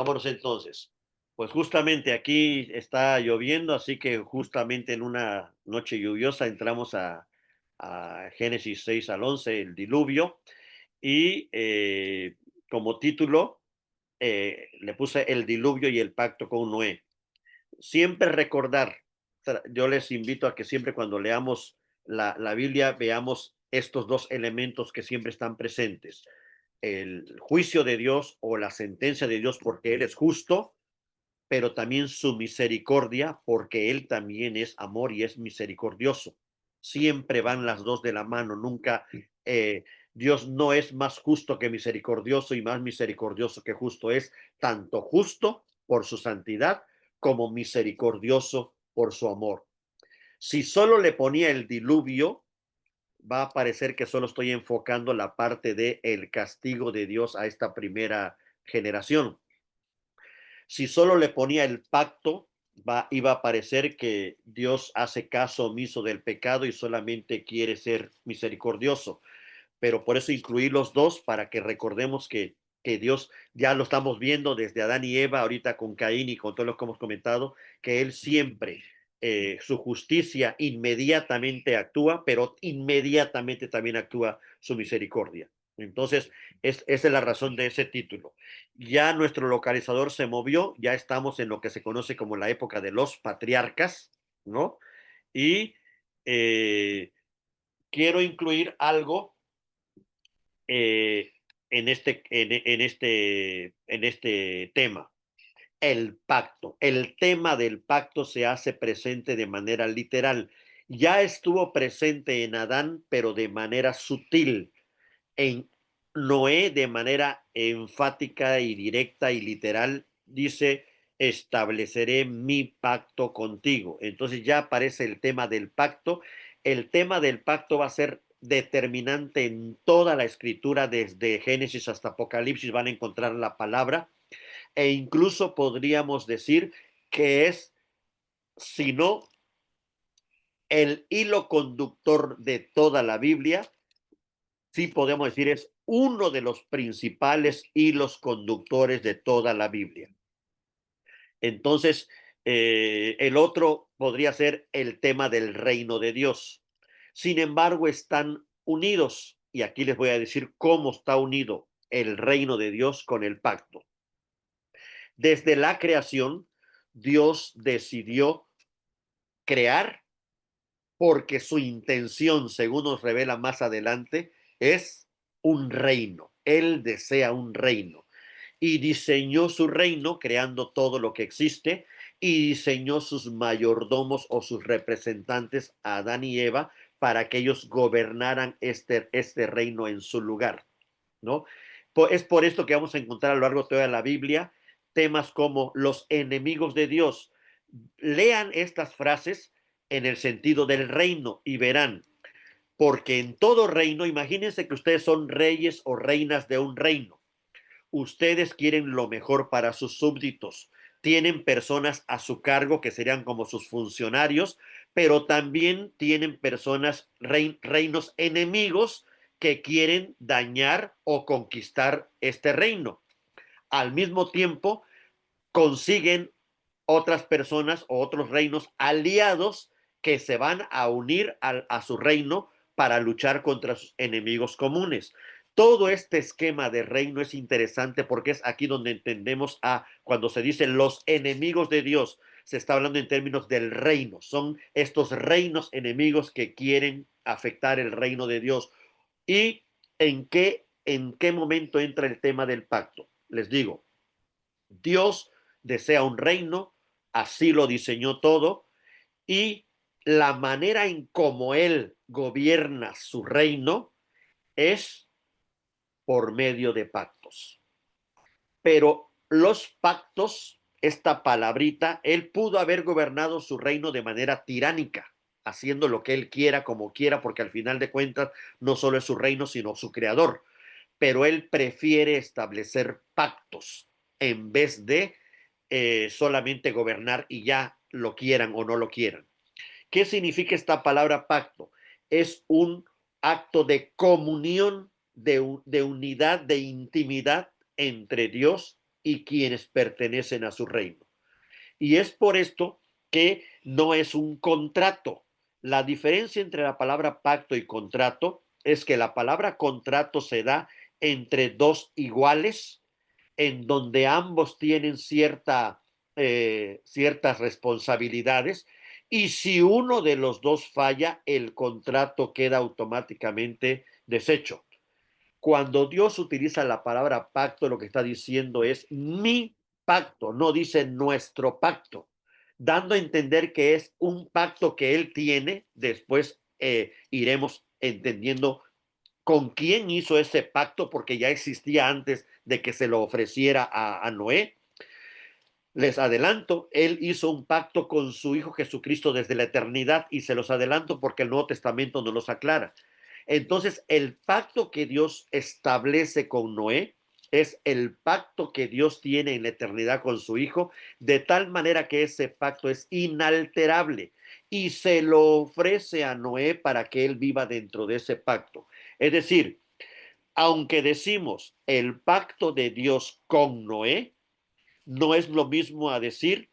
Vámonos entonces. Pues justamente aquí está lloviendo, así que justamente en una noche lluviosa entramos a Génesis 6 al 11, el diluvio, y como título le puse el diluvio y el pacto con Noé. Siempre recordar, yo les invito a que siempre cuando leamos la Biblia veamos estos dos elementos que siempre están presentes: el juicio de Dios o la sentencia de Dios porque Él es justo, pero también su misericordia porque Él también es amor y es misericordioso. Siempre van las dos de la mano, nunca Dios no es más justo que misericordioso y más misericordioso que justo. Es tanto justo por su santidad como misericordioso por su amor. Si solo le ponía el diluvio, va a parecer que solo estoy enfocando la parte de el castigo de Dios a esta primera generación. Si solo le ponía el pacto, iba a parecer que Dios hace caso omiso del pecado y solamente quiere ser misericordioso. Pero por eso incluí los dos para que recordemos que Dios ya lo estamos viendo desde Adán y Eva, ahorita con Caín y con todo lo que hemos comentado, que Él siempre, su justicia inmediatamente actúa, pero inmediatamente también actúa su misericordia. Entonces, esa es la razón de ese título. Ya nuestro localizador se movió, ya estamos en lo que se conoce como la época de los patriarcas, ¿no? Y quiero incluir algo eh, en este tema, el pacto. El tema del pacto se hace presente de manera literal. Ya estuvo presente en Adán, pero de manera sutil. En Noé, de manera enfática y directa y literal, dice: estableceré mi pacto contigo. Entonces ya aparece el tema del pacto. El tema del pacto va a ser determinante en toda la escritura, desde Génesis hasta Apocalipsis van a encontrar la palabra, e incluso podríamos decir que es, si no el hilo conductor de toda la Biblia, sí podemos decir es uno de los principales hilos conductores de toda la Biblia. Entonces, el otro podría ser el tema del reino de Dios. Sin embargo, están unidos, y aquí les voy a decir cómo está unido el reino de Dios con el pacto. Desde la creación, Dios decidió crear porque su intención, según nos revela más adelante, es un reino. Él desea un reino y diseñó su reino creando todo lo que existe, y diseñó sus mayordomos o sus representantes, Adán y Eva, para que ellos gobernaran este reino en su lugar, ¿no? Es por esto que vamos a encontrar a lo largo de toda la Biblia temas como los enemigos de Dios. Lean estas frases en el sentido del reino y verán, porque en todo reino, imagínense que ustedes son reyes o reinas de un reino. Ustedes quieren lo mejor para sus súbditos. Tienen personas a su cargo que serían como sus funcionarios, pero también tienen personas, reinos enemigos que quieren dañar o conquistar este reino. Al mismo tiempo, consiguen otras personas o otros reinos aliados que se van a unir a su reino para luchar contra sus enemigos comunes. Todo este esquema de reino es interesante porque es aquí donde entendemos cuando se dice los enemigos de Dios, se está hablando en términos del reino. Son estos reinos enemigos que quieren afectar el reino de Dios. ¿Y en qué momento entra el tema del pacto? Les digo, Dios desea un reino, así lo diseñó todo, y la manera en cómo Él gobierna su reino es por medio de pactos. Pero los pactos, esta palabrita, Él pudo haber gobernado su reino de manera tiránica, haciendo lo que Él quiera, como quiera, porque al final de cuentas no solo es su reino, sino su creador. Pero Él prefiere establecer pactos en vez de solamente gobernar y ya lo quieran o no lo quieran. ¿Qué significa esta palabra pacto? Es un acto de comunión, de unidad, de intimidad entre Dios y quienes pertenecen a su reino. Y es por esto que no es un contrato. La diferencia entre la palabra pacto y contrato es que la palabra contrato se da entre dos iguales, en donde ambos tienen ciertas responsabilidades, y si uno de los dos falla, el contrato queda automáticamente deshecho. Cuando Dios utiliza la palabra pacto, lo que está diciendo es mi pacto, no dice nuestro pacto, dando a entender que es un pacto que Él tiene. Después iremos entendiendo con quién hizo ese pacto, porque ya existía antes de que se lo ofreciera a Noé. Les adelanto, Él hizo un pacto con su Hijo Jesucristo desde la eternidad, y se los adelanto porque el Nuevo Testamento no los aclara. Entonces, el pacto que Dios establece con Noé es el pacto que Dios tiene en la eternidad con su Hijo, de tal manera que ese pacto es inalterable, y se lo ofrece a Noé para que él viva dentro de ese pacto. Es decir, aunque decimos el pacto de Dios con Noé, no es lo mismo a decir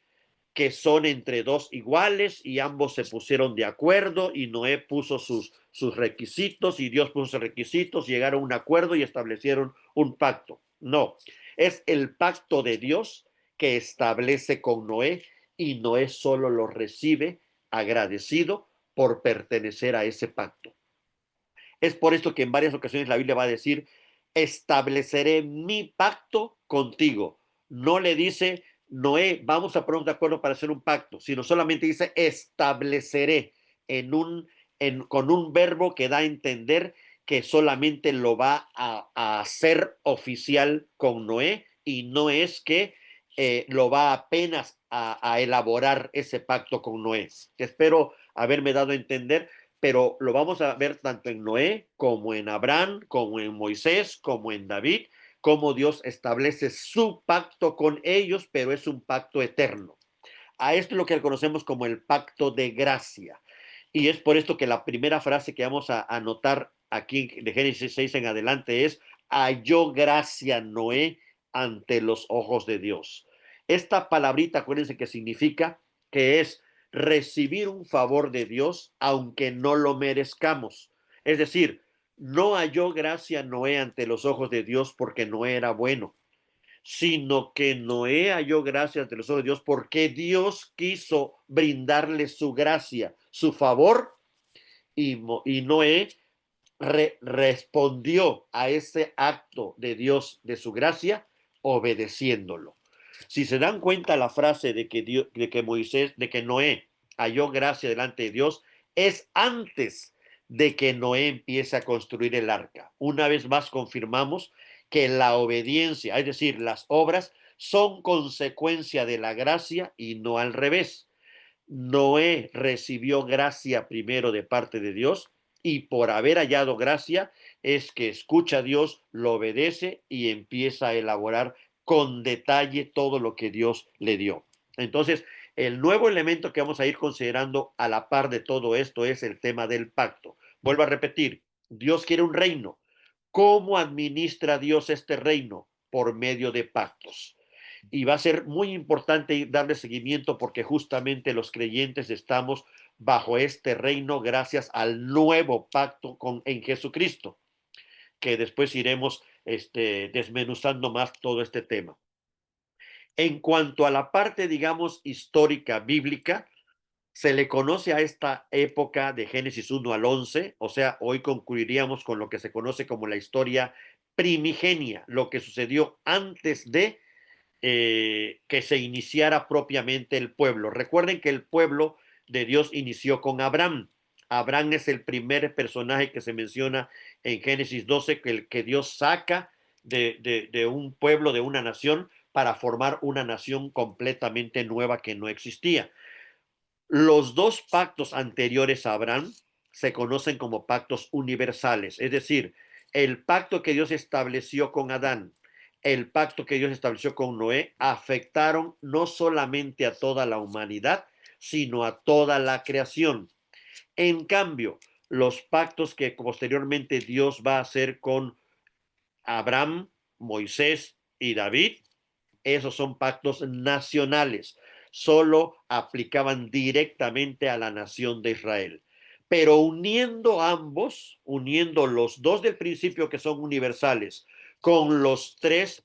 que son entre dos iguales y ambos se pusieron de acuerdo, y Noé puso sus requisitos y Dios puso sus requisitos, llegaron a un acuerdo y establecieron un pacto. No, es el pacto de Dios que establece con Noé, y Noé solo lo recibe agradecido por pertenecer a ese pacto. Es por esto que en varias ocasiones la Biblia va a decir, estableceré mi pacto contigo. No le dice, Noé, vamos a ponernos de acuerdo para hacer un pacto, sino solamente dice, estableceré, con un verbo que da a entender que solamente lo va a hacer oficial con Noé, y no es que lo va apenas a elaborar ese pacto con Noé. Espero haberme dado a entender, pero lo vamos a ver tanto en Noé como en Abraham, como en Moisés, como en David, cómo Dios establece su pacto con ellos, pero es un pacto eterno. A esto es lo que conocemos como el pacto de gracia. Y es por esto que la primera frase que vamos a anotar aquí de Génesis 6 en adelante es, halló gracia Noé ante los ojos de Dios. Esta palabrita, acuérdense que significa que es recibir un favor de Dios aunque no lo merezcamos. Es decir, no halló gracia Noé ante los ojos de Dios porque Noé era bueno, sino que Noé halló gracia ante los ojos de Dios porque Dios quiso brindarle su gracia, su favor, y Noé respondió a ese acto de Dios, de su gracia, obedeciéndolo. Si se dan cuenta, la frase de que Noé halló gracia delante de Dios es antes de que Noé empiece a construir el arca. Una vez más confirmamos que la obediencia, es decir, las obras, son consecuencia de la gracia y no al revés. Noé recibió gracia primero de parte de Dios, y por haber hallado gracia es que escucha a Dios, lo obedece y empieza a elaborar con detalle todo lo que Dios le dio. Entonces, el nuevo elemento que vamos a ir considerando a la par de todo esto es el tema del pacto. Vuelvo a repetir, Dios quiere un reino. ¿Cómo administra Dios este reino? Por medio de pactos. Y va a ser muy importante darle seguimiento, porque justamente los creyentes estamos bajo este reino gracias al nuevo pacto en Jesucristo, que después iremos desmenuzando más todo este tema. En cuanto a la parte, digamos, histórica bíblica, se le conoce a esta época de Génesis 1 al 11, o sea, hoy concluiríamos con lo que se conoce como la historia primigenia, lo que sucedió antes de que se iniciara propiamente el pueblo. Recuerden que el pueblo de Dios inició con Abraham. Abraham es el primer personaje que se menciona en Génesis 12, que Dios saca de un pueblo, de una nación, para formar una nación completamente nueva que no existía. Los dos pactos anteriores a Abraham se conocen como pactos universales, es decir, el pacto que Dios estableció con Adán, el pacto que Dios estableció con Noé, afectaron no solamente a toda la humanidad, sino a toda la creación. En cambio, los pactos que posteriormente Dios va a hacer con Abraham, Moisés y David Esos son pactos nacionales. Solo aplicaban directamente a la nación de Israel. Pero uniendo ambos, uniendo los dos del principio que son universales, con los tres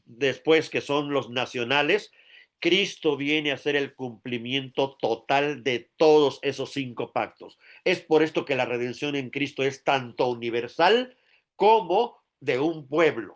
después que son los nacionales, Cristo viene a hacer el cumplimiento total de todos esos 5 pactos. Es por esto que la redención en Cristo es tanto universal como de un pueblo.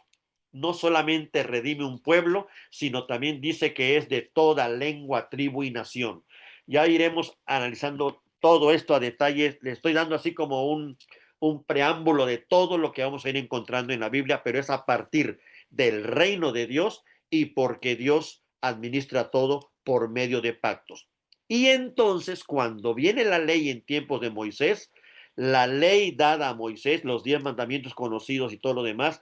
No solamente redime un pueblo, sino también dice que es de toda lengua, tribu y nación. Ya iremos analizando todo esto a detalle. Le estoy dando así como un preámbulo de todo lo que vamos a ir encontrando en la Biblia, pero es a partir del reino de Dios y porque Dios administra todo por medio de pactos. Y entonces, cuando viene la ley en tiempos de Moisés, la ley dada a Moisés, los 10 mandamientos conocidos y todo lo demás,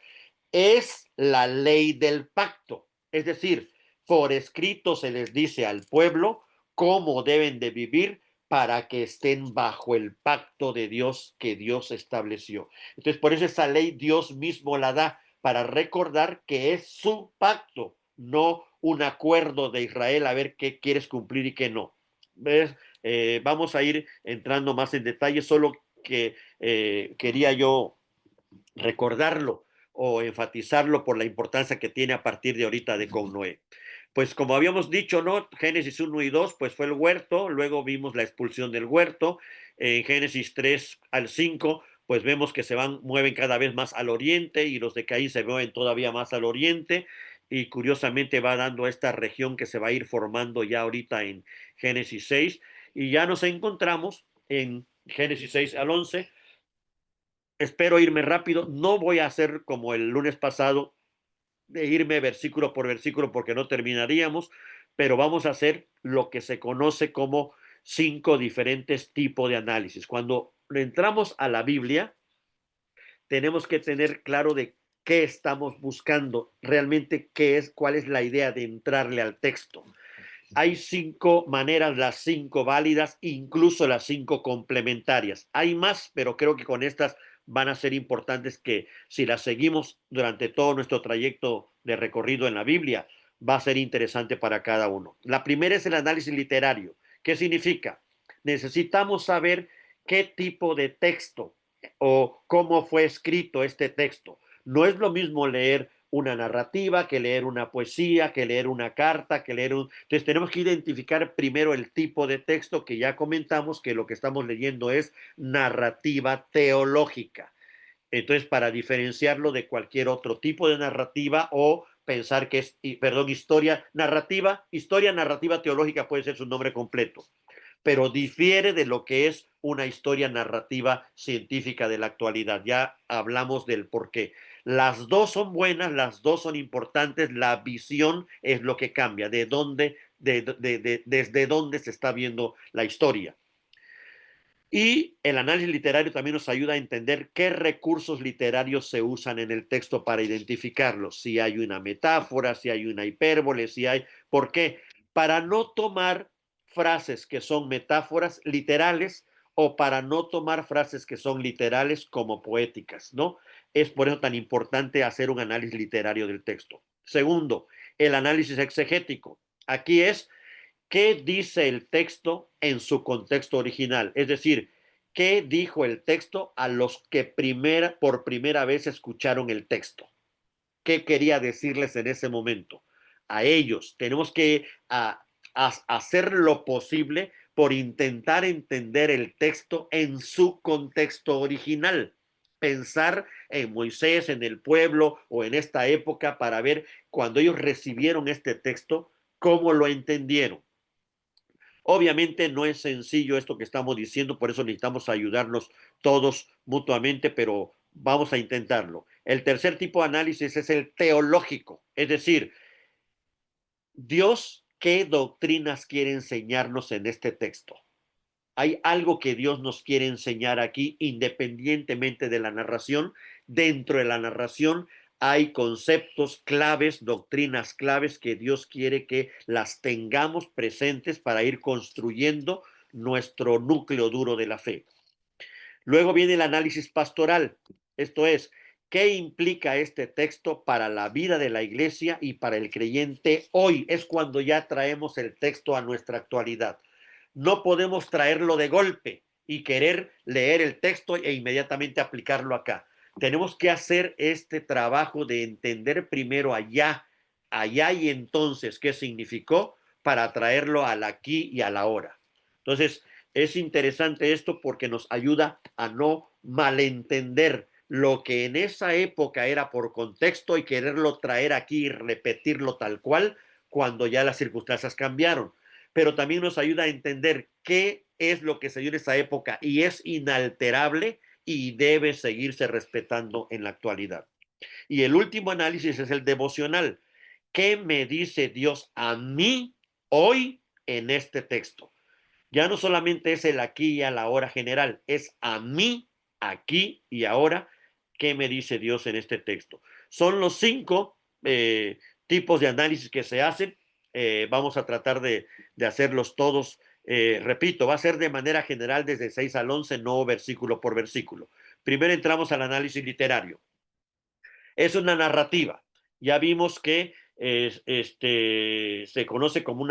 es la ley del pacto. Es decir, por escrito se les dice al pueblo cómo deben de vivir para que estén bajo el pacto de Dios que Dios estableció. Entonces, por eso esa ley Dios mismo la da para recordar que es su pacto, no un acuerdo de Israel a ver qué quieres cumplir y qué no. ¿Ves? Vamos a ir entrando más en detalle, solo que quería yo recordarlo o enfatizarlo por la importancia que tiene a partir de ahorita de con Noé. Pues como habíamos dicho, ¿no? Génesis 1 y 2, pues fue el huerto, luego vimos la expulsión del huerto, en Génesis 3 al 5, pues vemos que mueven cada vez más al oriente y los de Caín se mueven todavía más al oriente y curiosamente va dando esta región que se va a ir formando ya ahorita en Génesis 6 y ya nos encontramos en Génesis 6 al 11. Espero irme rápido, no voy a hacer como el lunes pasado, de irme versículo por versículo porque no terminaríamos, pero vamos a hacer lo que se conoce como 5 diferentes tipos de análisis. Cuando entramos a la Biblia, tenemos que tener claro de qué estamos buscando, realmente qué es, cuál es la idea de entrarle al texto. Hay 5 maneras, las 5 válidas, incluso las 5 complementarias. Hay más, pero creo que con estas van a ser importantes que si las seguimos durante todo nuestro trayecto de recorrido en la Biblia, va a ser interesante para cada uno. La primera es el análisis literario. ¿Qué significa? Necesitamos saber qué tipo de texto o cómo fue escrito este texto. No es lo mismo leer una narrativa, que leer una poesía, que leer una carta, que leer un... Entonces tenemos que identificar primero el tipo de texto que ya comentamos que lo que estamos leyendo es narrativa teológica. Entonces, para diferenciarlo de cualquier otro tipo de narrativa o pensar que es, perdón, historia narrativa teológica puede ser su nombre completo, pero difiere de lo que es una historia narrativa científica de la actualidad. Ya hablamos del por qué. Las dos son buenas, las dos son importantes, la visión es lo que cambia, desde dónde se está viendo la historia. Y el análisis literario también nos ayuda a entender qué recursos literarios se usan en el texto para identificarlos. Si hay una metáfora, si hay una hipérbole, si hay... ¿Por qué? Para no tomar frases que son metáforas literales o para no tomar frases que son literales como poéticas, ¿no? Es por eso tan importante hacer un análisis literario del texto. Segundo, el análisis exegético. Aquí es qué dice el texto en su contexto original, es decir, qué dijo el texto a los que por primera vez escucharon el texto, qué quería decirles en ese momento. A ellos tenemos que hacer lo posible por intentar entender el texto en su contexto original. Pensar en Moisés, en el pueblo o en esta época para ver cuando ellos recibieron este texto, cómo lo entendieron. Obviamente no es sencillo esto que estamos diciendo, por eso necesitamos ayudarnos todos mutuamente, pero vamos a intentarlo. El tercer tipo de análisis es el teológico, es decir, Dios, ¿qué doctrinas quiere enseñarnos en este texto? Hay algo que Dios nos quiere enseñar aquí, independientemente de la narración. Dentro de la narración hay conceptos claves, doctrinas claves que Dios quiere que las tengamos presentes para ir construyendo nuestro núcleo duro de la fe. Luego viene el análisis pastoral, esto es, ¿Qué implica este texto para la vida de la iglesia y para el creyente hoy? Es cuando ya traemos el texto a nuestra actualidad. No podemos traerlo de golpe y querer leer el texto e inmediatamente aplicarlo acá. Tenemos que hacer este trabajo de entender primero allá y entonces qué significó para traerlo al aquí y a la ahora. Entonces, es interesante esto porque nos ayuda a no malentender lo que en esa época era por contexto y quererlo traer aquí y repetirlo tal cual cuando ya las circunstancias cambiaron. Pero también nos ayuda a entender qué es lo que se dio en esa época y es inalterable y debe seguirse respetando en la actualidad. Y el último análisis es el devocional. ¿Qué me dice Dios a mí hoy en este texto? Ya no solamente es el aquí y a la hora general, es a mí, aquí y ahora, ¿qué me dice Dios en este texto? Son los 5 tipos de análisis que se hacen. Vamos a tratar de hacerlos todos. Repito, va a ser de manera general desde 6 al 11, no versículo por versículo. Primero entramos al análisis literario. Es una narrativa. Ya vimos que se conoce como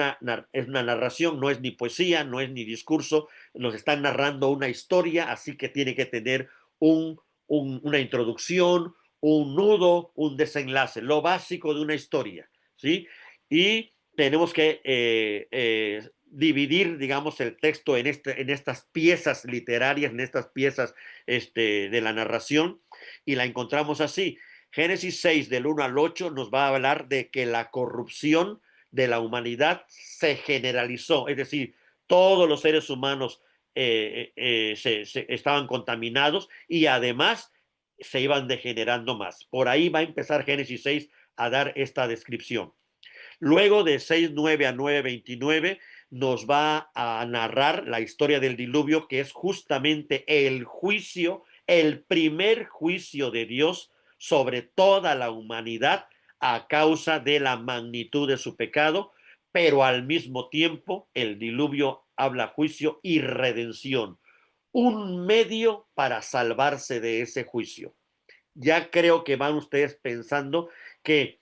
es una narración, no es ni poesía, no es ni discurso, nos están narrando una historia, así que tiene que tener una introducción, un nudo, un desenlace, lo básico de una historia, ¿sí? Y tenemos que dividir, digamos, el texto en estas piezas literarias, en estas piezas de la narración, y la encontramos así. Génesis 6 del 1 al 8 nos va a hablar de que la corrupción de la humanidad se generalizó, es decir, todos los seres humanos estaban contaminados y además se iban degenerando más. Por ahí va a empezar Génesis 6 a dar esta descripción. Luego de 6:9 a 9:29 nos va a narrar la historia del diluvio, que es justamente el juicio, el primer juicio de Dios sobre toda la humanidad a causa de la magnitud de su pecado, pero al mismo tiempo el diluvio habla juicio y redención, un medio para salvarse de ese juicio. Ya creo que van ustedes pensando que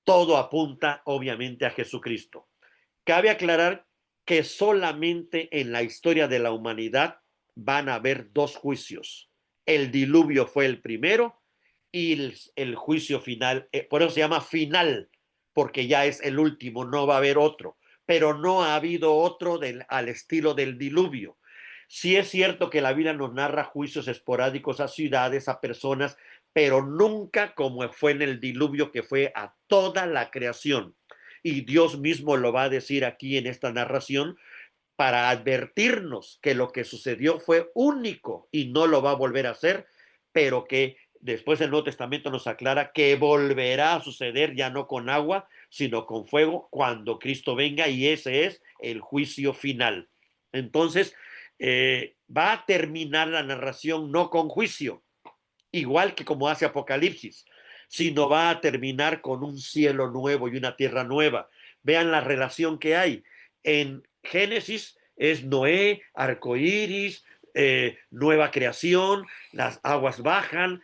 todo apunta obviamente a Jesucristo. Cabe aclarar que solamente en la historia de la humanidad van a haber 2 juicios. El diluvio fue el primero y el juicio final, por eso se llama final, porque ya es el último, no va a haber otro, pero no ha habido otro al estilo del diluvio. Sí es cierto que la Biblia nos narra juicios esporádicos a ciudades, a personas, pero nunca como fue en el diluvio, que fue a toda la creación. Y Dios mismo lo va a decir aquí en esta narración para advertirnos que lo que sucedió fue único y no lo va a volver a hacer, pero que después el Nuevo Testamento nos aclara que volverá a suceder ya no con agua, sino con fuego cuando Cristo venga, y ese es el juicio final. Entonces, va a terminar la narración no con juicio, igual que como hace Apocalipsis, sino va a terminar con un cielo nuevo y una tierra nueva. Vean la relación que hay. En Génesis es Noé, arcoíris, nueva creación, las aguas bajan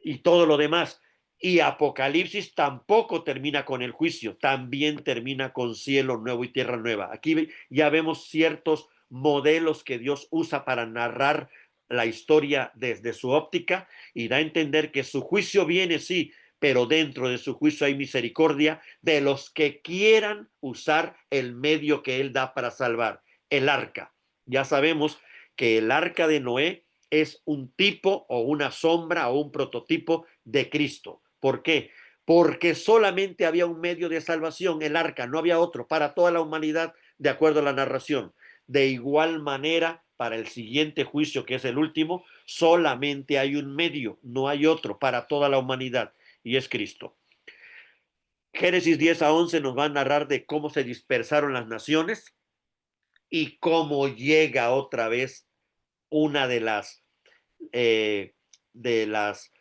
y todo lo demás. Y Apocalipsis tampoco termina con el juicio, también termina con cielo nuevo y tierra nueva. Aquí ya vemos ciertos modelos que Dios usa para narrar la historia desde su óptica, y da a entender que su juicio viene, sí, pero dentro de su juicio hay misericordia de los que quieran usar el medio que él da para salvar, el arca. Ya sabemos que el arca de Noé es un tipo o una sombra o un prototipo de Cristo. ¿Por qué? Porque solamente había un medio de salvación, el arca, no había otro para toda la humanidad, de acuerdo a la narración. De igual manera, para el siguiente juicio, que es el último, solamente hay un medio, no hay otro para toda la humanidad, y es Cristo. Génesis 10 a 11 nos va a narrar de cómo se dispersaron las naciones y cómo llega otra vez una eh, de las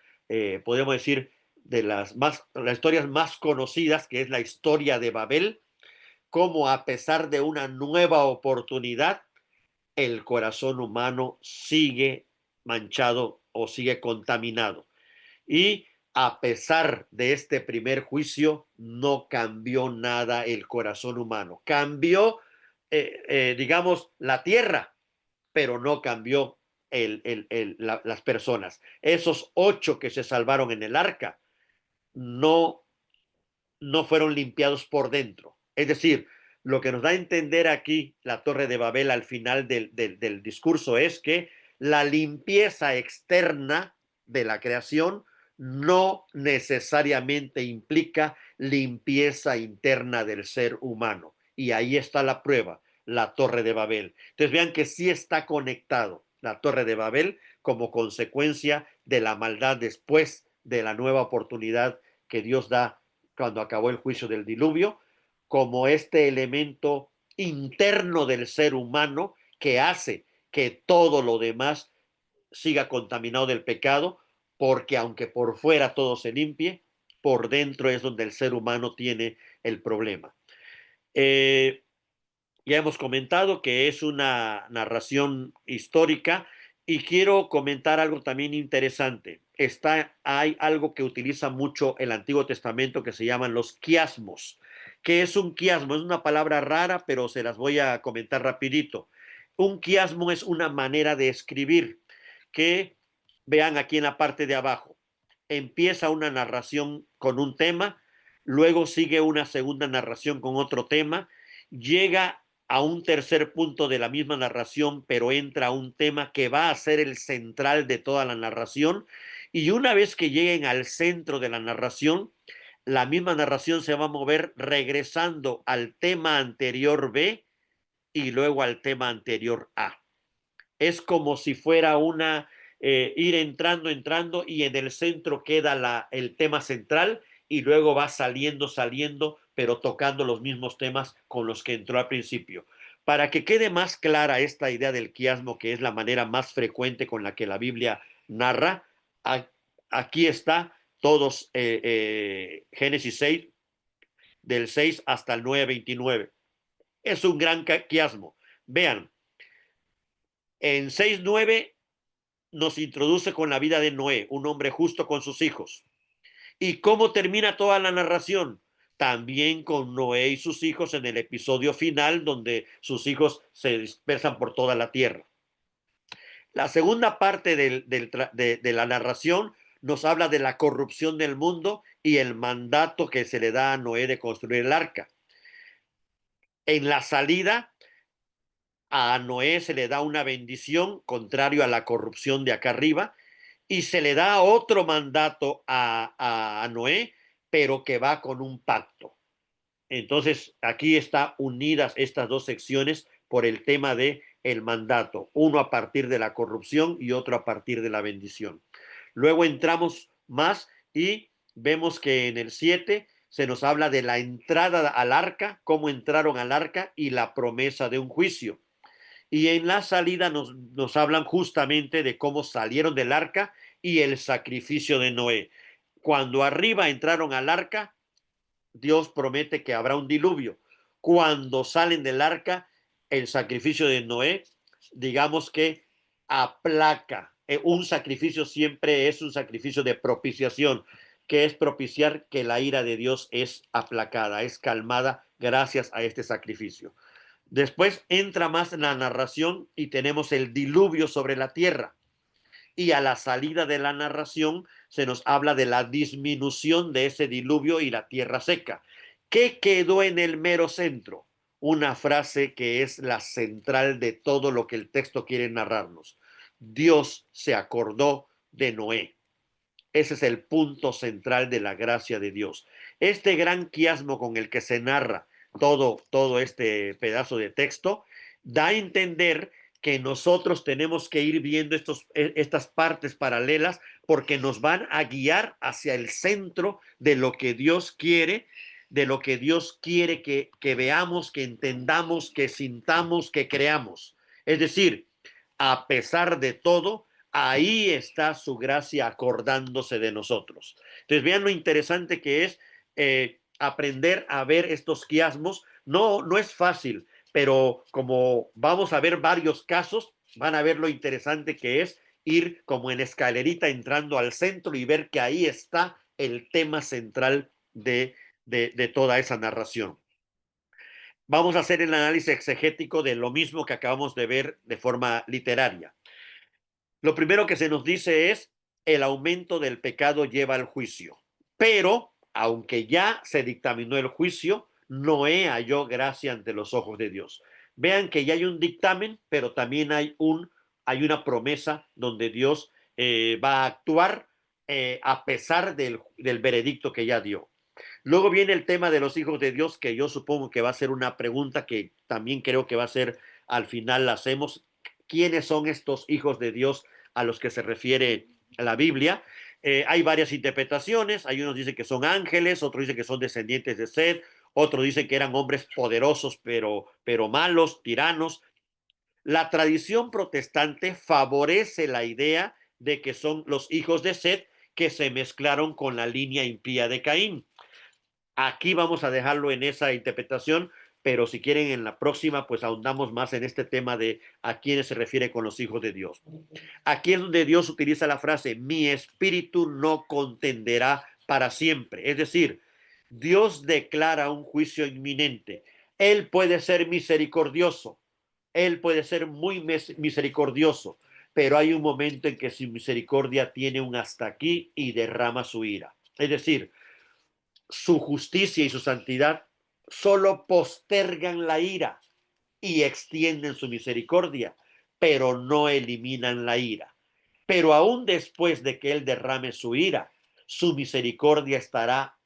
podemos decir, las historias más conocidas, que es la historia de Babel, cómo a pesar de una nueva oportunidad, el corazón humano sigue manchado o sigue contaminado. Y a pesar de este primer juicio, no cambió nada el corazón humano. Cambió, digamos, la tierra, pero no cambió las personas. Esos 8 que se salvaron en el arca no, no fueron limpiados por dentro. Es decir, lo que nos da a entender aquí la Torre de Babel al final del discurso es que la limpieza externa de la creación no necesariamente implica limpieza interna del ser humano. Y ahí está la prueba, la Torre de Babel. Entonces vean que sí está conectado la Torre de Babel como consecuencia de la maldad después de la nueva oportunidad que Dios da cuando acabó el juicio del diluvio, como este elemento interno del ser humano que hace que todo lo demás siga contaminado del pecado, porque aunque por fuera todo se limpie, por dentro es donde el ser humano tiene el problema. Eh, ya hemos comentado que es una narración histórica y quiero comentar algo también interesante. Hay algo que utiliza mucho el Antiguo Testamento que se llaman los quiasmos. ¿Qué es un quiasmo? Es una palabra rara, pero se las voy a comentar rapidito. Un quiasmo es una manera de escribir que vean aquí en la parte de abajo. Empieza una narración con un tema, luego sigue una segunda narración con otro tema, llega a un tercer punto de la misma narración, pero entra a un tema que va a ser el central de toda la narración. Y una vez que lleguen al centro de la narración, la misma narración se va a mover regresando al tema anterior B y luego al tema anterior A. Es como si fuera ir entrando y en el centro queda el tema central y luego va saliendo, pero tocando los mismos temas con los que entró al principio. Para que quede más clara esta idea del quiasmo, que es la manera más frecuente con la que la Biblia narra, aquí está todos Génesis 6, del 6 hasta el 9:29. Es un gran quiasmo. Vean, en 6:9 nos introduce con la vida de Noé, un hombre justo con sus hijos. ¿Y cómo termina toda la narración? También con Noé y sus hijos en el episodio final, donde sus hijos se dispersan por toda la tierra. La segunda parte de la narración nos habla de la corrupción del mundo y el mandato que se le da a Noé de construir el arca. En la salida, a Noé se le da una bendición, contrario a la corrupción de acá arriba, y se le da otro mandato a Noé, pero que va con un pacto. Entonces, aquí están unidas estas dos secciones por el tema de el mandato, uno a partir de la corrupción y otro a partir de la bendición. Luego entramos más y vemos que en el 7 se nos habla de la entrada al arca, cómo entraron al arca y la promesa de un juicio. Y en la salida nos hablan justamente de cómo salieron del arca y el sacrificio de Noé. Cuando arriba entraron al arca, Dios promete que habrá un diluvio. Cuando salen del arca, el sacrificio de Noé, digamos que aplaca. Un sacrificio siempre es un sacrificio de propiciación, que es propiciar que la ira de Dios es aplacada, es calmada gracias a este sacrificio. Después entra más en la narración y tenemos el diluvio sobre la tierra. Y a la salida de la narración se nos habla de la disminución de ese diluvio y la tierra seca. ¿Qué quedó en el mero centro? Una frase que es la central de todo lo que el texto quiere narrarnos. Dios se acordó de Noé. Ese es el punto central de la gracia de Dios. Este gran quiasmo con el que se narra todo este pedazo de texto da a entender que nosotros tenemos que ir viendo estas partes paralelas porque nos van a guiar hacia el centro de lo que Dios quiere, de lo que Dios quiere que veamos, que entendamos, que sintamos, que creamos. Es decir, a pesar de todo, ahí está su gracia acordándose de nosotros. Entonces, vean lo interesante que es aprender a ver estos quiasmos. No, no es fácil, pero como vamos a ver varios casos, van a ver lo interesante que es ir como en escalerita entrando al centro y ver que ahí está el tema central de toda esa narración. Vamos a hacer el análisis exegético de lo mismo que acabamos de ver de forma literaria. Lo primero que se nos dice es: el aumento del pecado lleva al juicio. Pero, aunque ya se dictaminó el juicio, Noé halló gracia ante los ojos de Dios. Vean que ya hay un dictamen, pero también hay una promesa donde Dios va a actuar a pesar del veredicto que ya dio. Luego viene el tema de los hijos de Dios, que yo supongo que va a ser una pregunta que también creo que va a ser, al final la hacemos. ¿Quiénes son estos hijos de Dios a los que se refiere la Biblia? Hay varias interpretaciones. Hay unos dicen que son ángeles, otros dicen que son descendientes de Seth, otros dicen que eran hombres poderosos pero malos, tiranos. La tradición protestante favorece la idea de que son los hijos de Seth que se mezclaron con la línea impía de Caín. Aquí vamos a dejarlo en esa interpretación, pero si quieren en la próxima, pues ahondamos más en este tema de a quiénes se refiere con los hijos de Dios. Aquí es donde Dios utiliza la frase: mi espíritu no contenderá para siempre. Es decir, Dios declara un juicio inminente. Él puede ser misericordioso, Él puede ser muy misericordioso, pero hay un momento en que su misericordia tiene un hasta aquí y derrama su ira. Es decir, su justicia y su santidad solo postergan la ira y extienden su misericordia, pero no eliminan la ira. Pero aún después de que Él derrame su ira, su misericordia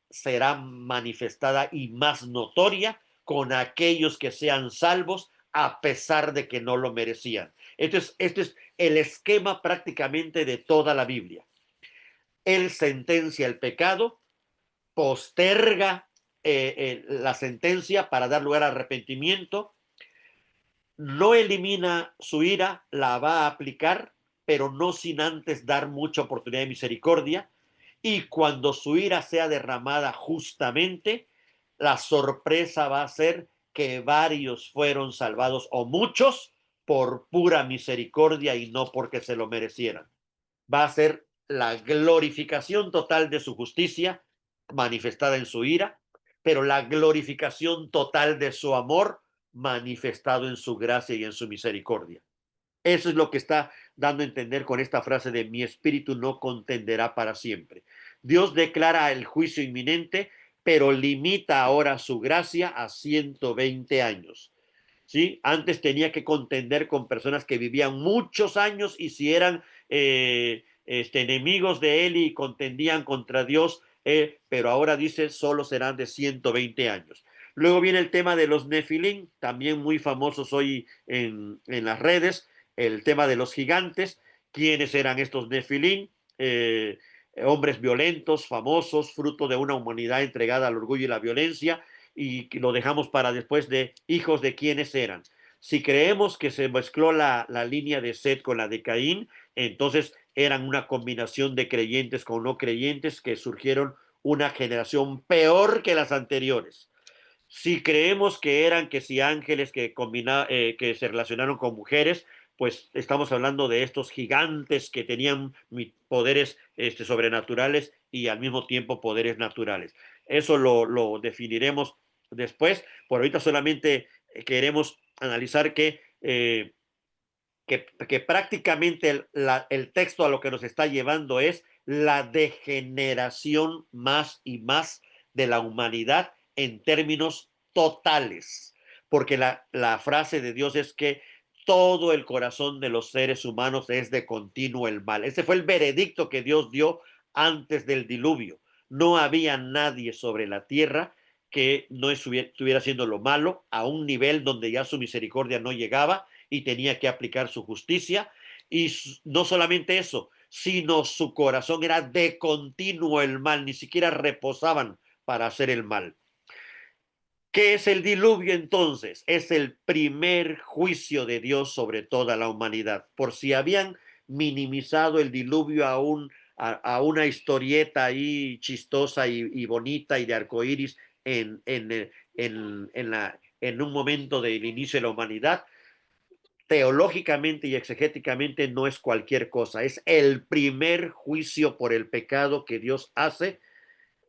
será manifestada y más notoria con aquellos que sean salvos a pesar de que no lo merecían. Este es el esquema prácticamente de toda la Biblia. Él sentencia el pecado, posterga la sentencia para dar lugar al arrepentimiento, no elimina su ira, la va a aplicar, pero no sin antes dar mucha oportunidad de misericordia. Y cuando su ira sea derramada justamente, la sorpresa va a ser que varios fueron salvados, o muchos, por pura misericordia y no porque se lo merecieran. Va a ser la glorificación total de su justicia manifestada en su ira, pero la glorificación total de su amor manifestado en su gracia y en su misericordia. Eso es lo que está dando a entender con esta frase de mi espíritu no contenderá para siempre. Dios declara el juicio inminente, pero limita ahora su gracia a 120 años. ¿Sí? Antes tenía que contender con personas que vivían muchos años, y si eran enemigos de él y contendían contra Dios, pero ahora dice solo serán de 120 años. Luego viene el tema de los Nefilim, también muy famosos hoy en las redes, el tema de los gigantes. ¿Quiénes eran estos Nefilim? Hombres violentos, famosos, fruto de una humanidad entregada al orgullo y la violencia, y lo dejamos para después de hijos de quiénes eran. Si creemos que se mezcló la línea de Seth con la de Caín, entonces eran una combinación de creyentes con no creyentes que surgieron una generación peor que las anteriores. Si creemos que eran que si ángeles que se relacionaron con mujeres, pues estamos hablando de estos gigantes que tenían poderes sobrenaturales y al mismo tiempo poderes naturales. Eso lo definiremos después. Por ahorita solamente queremos analizar que prácticamente el texto a lo que nos está llevando es la degeneración más y más de la humanidad en términos totales, porque la frase de Dios es que todo el corazón de los seres humanos es de continuo el mal. Ese fue el veredicto que Dios dio antes del diluvio. No había nadie sobre la tierra que no estuviera haciendo lo malo a un nivel donde ya su misericordia no llegaba y tenía que aplicar su justicia. Y no solamente eso, sino su corazón era de continuo el mal, ni siquiera reposaban para hacer el mal. ¿Qué es el diluvio entonces? Es el primer juicio de Dios sobre toda la humanidad. Por si habían minimizado el diluvio a una historieta ahí chistosa y bonita y de arcoíris en un momento del inicio de la humanidad, teológicamente y exegéticamente no es cualquier cosa, es el primer juicio por el pecado que Dios hace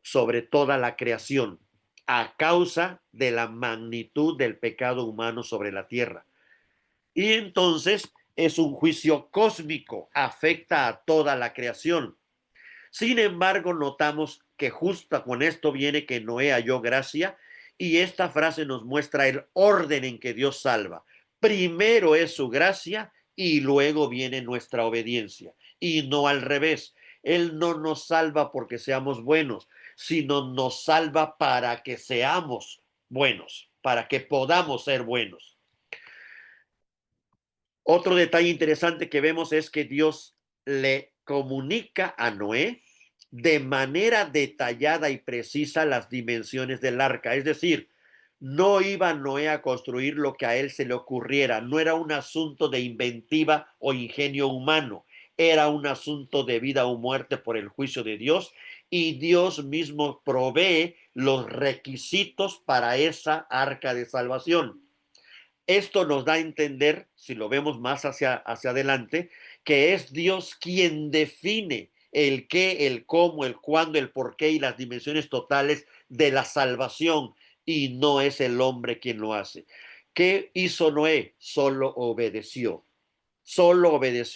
sobre toda la creación a causa de la magnitud del pecado humano sobre la tierra. Y entonces es un juicio cósmico, afecta a toda la creación. Sin embargo, notamos que justo con esto viene que Noé halló gracia y esta frase nos muestra el orden en que Dios salva. Primero es su gracia y luego viene nuestra obediencia y no al revés. Él no nos salva porque seamos buenos, sino nos salva para que seamos buenos, para que podamos ser buenos. Otro detalle interesante que vemos es que Dios le comunica a Noé de manera detallada y precisa las dimensiones del arca. Es decir, no iba Noé a construir lo que a él se le ocurriera. No era un asunto de inventiva o ingenio humano. Era un asunto de vida o muerte por el juicio de Dios y Dios mismo provee los requisitos para esa arca de salvación. Esto nos da a entender, si lo vemos más hacia adelante, que es Dios quien define el qué, el cómo, el cuándo, el por qué y las dimensiones totales de la salvación y no es el hombre quien lo hace. ¿Qué hizo Noé? Solo obedeció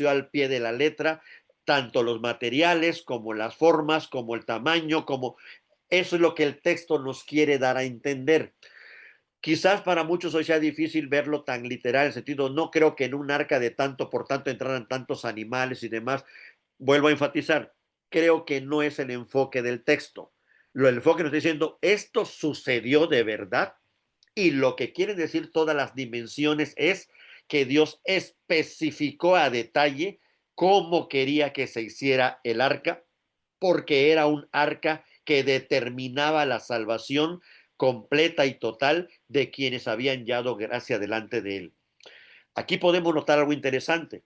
al pie de la letra, tanto los materiales como las formas, como el tamaño, como eso es lo que el texto nos quiere dar a entender. Quizás para muchos hoy sea difícil verlo tan literal, en el sentido, no creo que en un arca de tanto por tanto entraran tantos animales y demás. Vuelvo a enfatizar, creo que no es el enfoque del texto. El enfoque nos está diciendo, esto sucedió de verdad y lo que quieren decir todas las dimensiones es que Dios especificó a detalle cómo quería que se hiciera el arca, porque era un arca que determinaba la salvación completa y total de quienes habían hallado gracia delante de él. Aquí podemos notar algo interesante.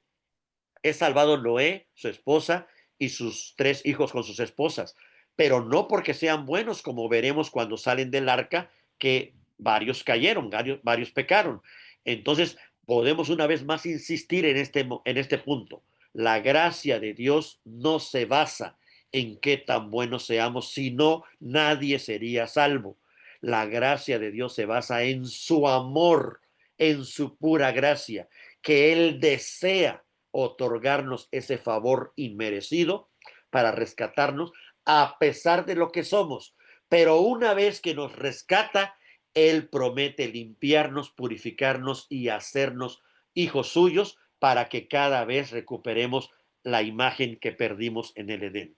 Es salvado Noé, su esposa y sus 3 hijos con sus esposas, pero no porque sean buenos, como veremos cuando salen del arca, que varios cayeron, varios pecaron. Entonces, podemos una vez más insistir en este punto. La gracia de Dios no se basa en qué tan buenos seamos, sino nadie sería salvo. La gracia de Dios se basa en su amor, en su pura gracia, que Él desea otorgarnos ese favor inmerecido para rescatarnos a pesar de lo que somos. Pero una vez que nos rescata, Él promete limpiarnos, purificarnos y hacernos hijos suyos para que cada vez recuperemos la imagen que perdimos en el Edén.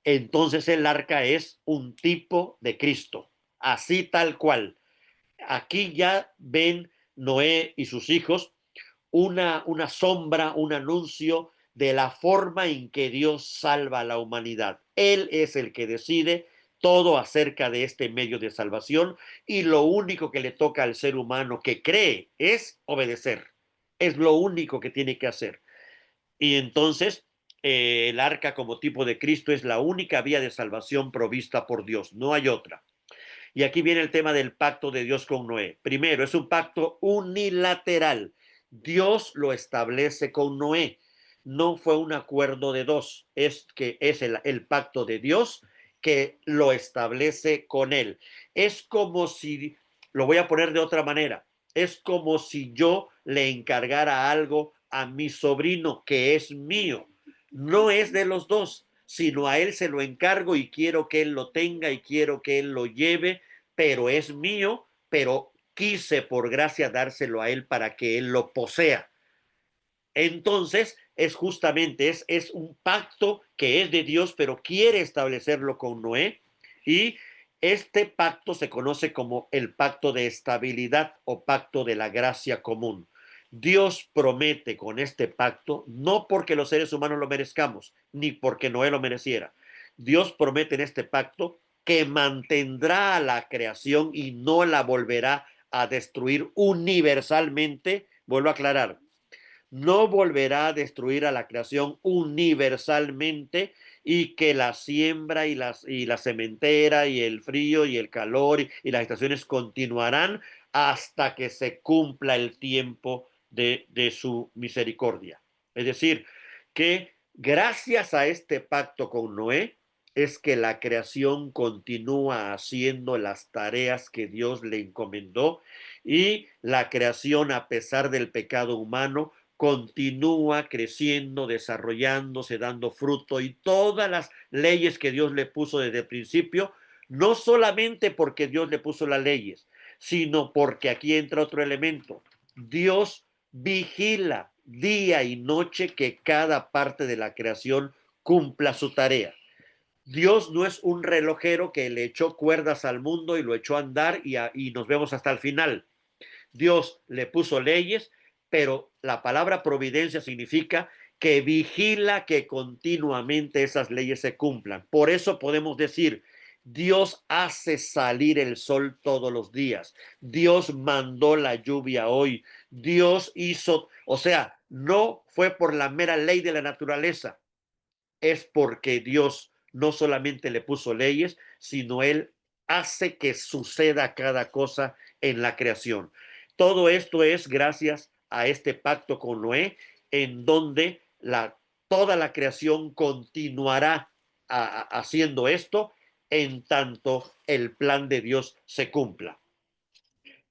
Entonces el arca es un tipo de Cristo, así tal cual. Aquí ya ven Noé y sus hijos una sombra, un anuncio de la forma en que Dios salva a la humanidad. Él es el que decide todo acerca de este medio de salvación y lo único que le toca al ser humano que cree es obedecer. Es lo único que tiene que hacer. Y entonces el arca como tipo de Cristo es la única vía de salvación provista por Dios. No hay otra. Y aquí viene el tema del pacto de Dios con Noé. Primero, es un pacto unilateral. Dios lo establece con Noé. No fue un acuerdo de dos, es que es el pacto de Dios que lo establece con él. Es como si, lo voy a poner de otra manera, es como si yo le encargara algo a mi sobrino que es mío. No es de los dos, sino a él se lo encargo y quiero que él lo tenga y quiero que él lo lleve, pero es mío, pero quise por gracia dárselo a él para que él lo posea. Entonces, es justamente, es un pacto que es de Dios, pero quiere establecerlo con Noé. Y este pacto se conoce como el pacto de estabilidad o pacto de la gracia común. Dios promete con este pacto, no porque los seres humanos lo merezcamos, ni porque Noé lo mereciera. Dios promete en este pacto que mantendrá a la creación y no la volverá a destruir universalmente. Vuelvo a aclarar, no volverá a destruir a la creación universalmente y que la siembra y la sementera y el frío y el calor y las estaciones continuarán hasta que se cumpla el tiempo de su misericordia. Es decir, que gracias a este pacto con Noé, es que la creación continúa haciendo las tareas que Dios le encomendó y la creación, a pesar del pecado humano, continúa creciendo, desarrollándose, dando fruto y todas las leyes que Dios le puso desde el principio, no solamente porque Dios le puso las leyes, sino porque aquí entra otro elemento. Dios vigila día y noche que cada parte de la creación cumpla su tarea. Dios no es un relojero que le echó cuerdas al mundo y lo echó a andar y nos vemos hasta el final. Dios le puso leyes, pero la palabra providencia significa que vigila que continuamente esas leyes se cumplan. Por eso podemos decir, Dios hace salir el sol todos los días. Dios mandó la lluvia hoy. Dios hizo, o sea, no fue por la mera ley de la naturaleza, es porque Dios no solamente le puso leyes, sino Él hace que suceda cada cosa en la creación. Todo esto es gracias a este pacto con Noé, en donde toda la creación continuará haciendo esto en tanto el plan de Dios se cumpla.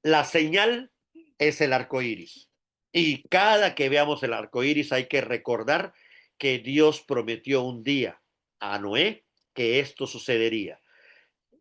La señal es el arco iris. Y cada que veamos el arco iris hay que recordar que Dios prometió un día a Noé que esto sucedería.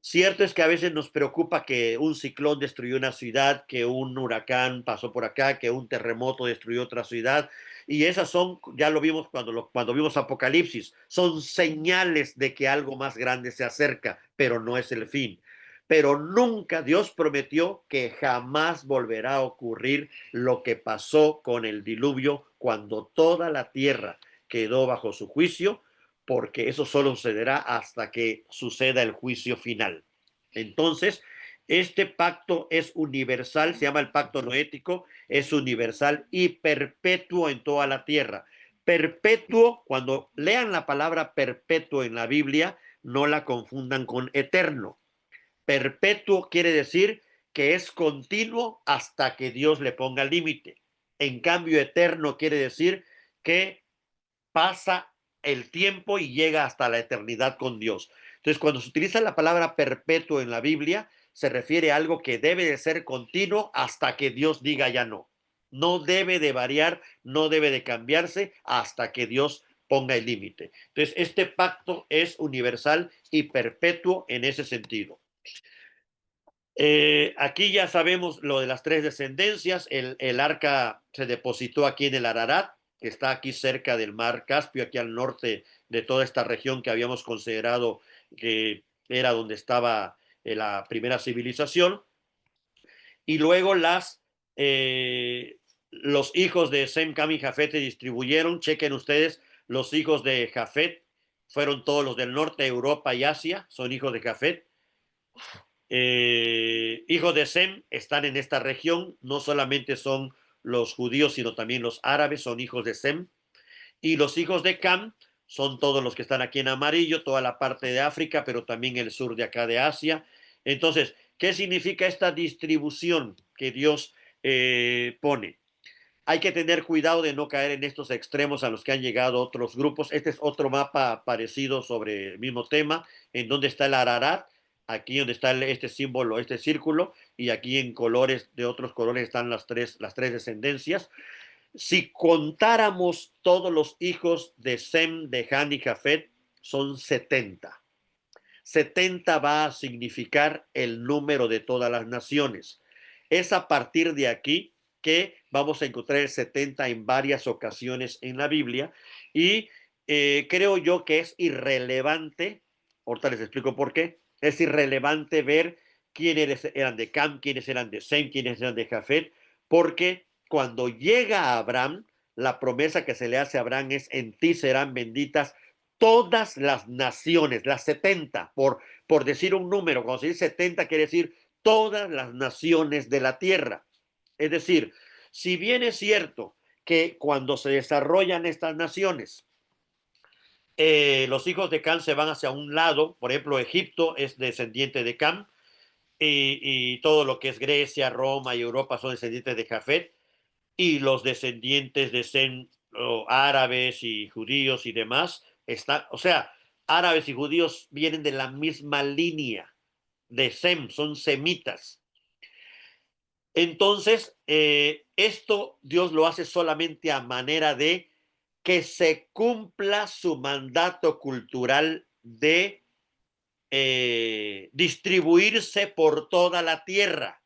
Cierto es que a veces nos preocupa que un ciclón destruyó una ciudad, que un huracán pasó por acá, que un terremoto destruyó otra ciudad. Y esas son, ya lo vimos cuando vimos Apocalipsis, son señales de que algo más grande se acerca, pero no es el fin. Pero nunca Dios prometió que jamás volverá a ocurrir lo que pasó con el diluvio cuando toda la tierra quedó bajo su juicio, porque eso solo sucederá hasta que suceda el juicio final. Entonces, este pacto es universal, se llama el pacto noético, es universal y perpetuo en toda la tierra. Perpetuo, cuando lean la palabra perpetuo en la Biblia, no la confundan con eterno. Perpetuo quiere decir que es continuo hasta que Dios le ponga límite. En cambio, eterno quiere decir que pasa el tiempo y llega hasta la eternidad con Dios. Entonces, cuando se utiliza la palabra perpetuo en la Biblia, se refiere a algo que debe de ser continuo hasta que Dios diga ya no. No debe de variar, no debe de cambiarse hasta que Dios ponga el límite. Entonces, este pacto es universal y perpetuo en ese sentido. Aquí ya sabemos lo de las tres descendencias. El arca se depositó aquí en el Ararat, que está aquí cerca del mar Caspio, aquí al norte de toda esta región que habíamos considerado que era donde estaba la primera civilización. Y luego los hijos de Sem, Cam y Jafet se distribuyeron. Chequen ustedes, los hijos de Jafet fueron todos los del norte, Europa y Asia, son hijos de Jafet. Hijos de Sem están en esta región, no solamente son los judíos, sino también los árabes son hijos de Sem. Y los hijos de Cam son todos los que están aquí en amarillo, toda la parte de África, pero también el sur de acá de Asia. Entonces, ¿qué significa esta distribución que Dios pone? Hay que tener cuidado de no caer en estos extremos a los que han llegado otros grupos. Este es otro mapa parecido sobre el mismo tema, en donde está el Ararat, aquí donde está este símbolo, este círculo, y aquí en colores, de otros colores, están las tres descendencias. Si contáramos todos los hijos de Sem, de Han y Jafet, son 70. 70 va a significar el número de todas las naciones. Es a partir de aquí que vamos a encontrar el 70 en varias ocasiones en la Biblia y creo yo que es irrelevante, ahorita les explico por qué, es irrelevante ver quiénes eran de Cam, quiénes eran de Sem, quiénes eran de Jafet, porque cuando llega a Abraham, la promesa que se le hace a Abraham es: en ti serán benditas todas las naciones, las 70, por decir un número. Cuando se dice 70 quiere decir todas las naciones de la tierra. Es decir, si bien es cierto que cuando se desarrollan estas naciones, los hijos de Cam se van hacia un lado, por ejemplo, Egipto es descendiente de Cam, y todo lo que es Grecia, Roma y Europa son descendientes de Jafet. y los descendientes de Sem, árabes y judíos y demás, o sea, árabes y judíos vienen de la misma línea de Sem, son semitas. Entonces, esto Dios lo hace solamente a manera de que se cumpla su mandato cultural de distribuirse por toda la tierra.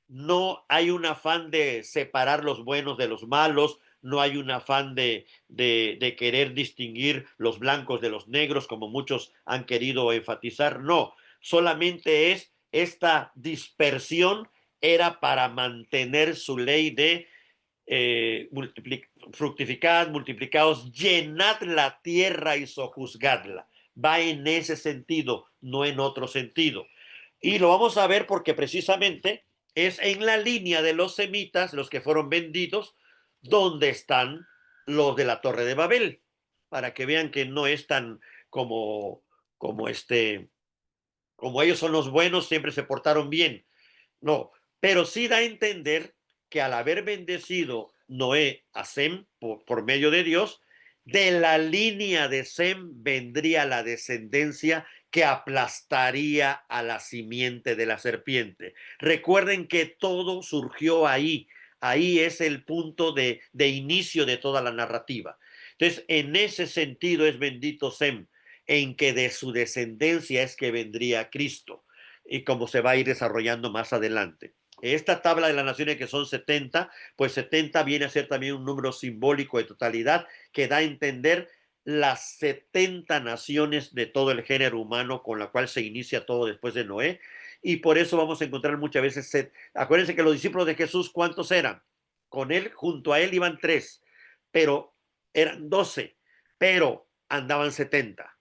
No hay un afán de separar los buenos de los malos, no hay un afán de querer distinguir los blancos de los negros, como muchos han querido enfatizar. No, solamente es esta dispersión era para mantener su ley de fructificad, multiplicados, llenad la tierra y sojuzgadla. Va en ese sentido, no en otro sentido. Y lo vamos a ver porque precisamente es en la línea de los semitas, los que fueron vendidos, donde están los de la Torre de Babel, para que vean que no es tan como, como como ellos son los buenos, siempre se portaron bien. No, pero sí da a entender que al haber bendecido Noé a Sem por medio de Dios, de la línea de Sem vendría la descendencia que aplastaría a la simiente de la serpiente. Recuerden que todo surgió ahí. Ahí es el punto de inicio de toda la narrativa. Entonces, en ese sentido es bendito Sem, en que de su descendencia es que vendría Cristo y como se va a ir desarrollando más adelante. Esta tabla de las naciones que son 70, pues 70 viene a ser también un número simbólico de totalidad que da a entender las 70 naciones de todo el género humano con la cual se inicia todo después de Noé. Y por eso vamos a encontrar muchas veces, acuérdense que los discípulos de Jesús, ¿cuántos eran? Con él, junto a él iban 3, pero eran 12, pero andaban 70.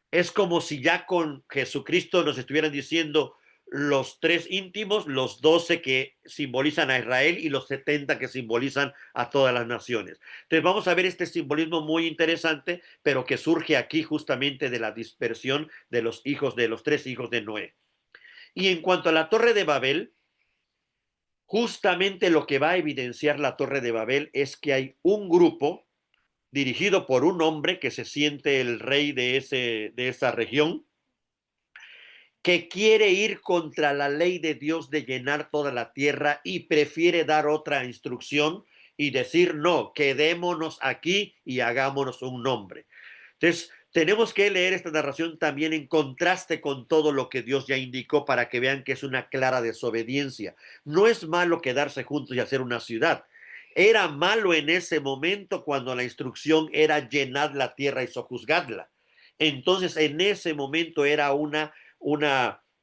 Es como si ya con Jesucristo nos estuvieran diciendo los 3 íntimos, los 12 que simbolizan a Israel y los 70 que simbolizan a todas las naciones. Entonces vamos a ver este simbolismo muy interesante, pero que surge aquí justamente de la dispersión de los hijos, de los 3 hijos de Noé. Y en cuanto a la Torre de Babel, justamente lo que va a evidenciar la Torre de Babel es que hay un grupo dirigido por un hombre que se siente el rey de esa región, que quiere ir contra la ley de Dios de llenar toda la tierra y prefiere dar otra instrucción y decir, no, quedémonos aquí y hagámonos un nombre. Entonces, tenemos que leer esta narración también en contraste con todo lo que Dios ya indicó para que vean que es una clara desobediencia. No es malo quedarse juntos y hacer una ciudad. Era malo en ese momento cuando la instrucción era llenad la tierra y sojuzgadla. Entonces, en ese momento era una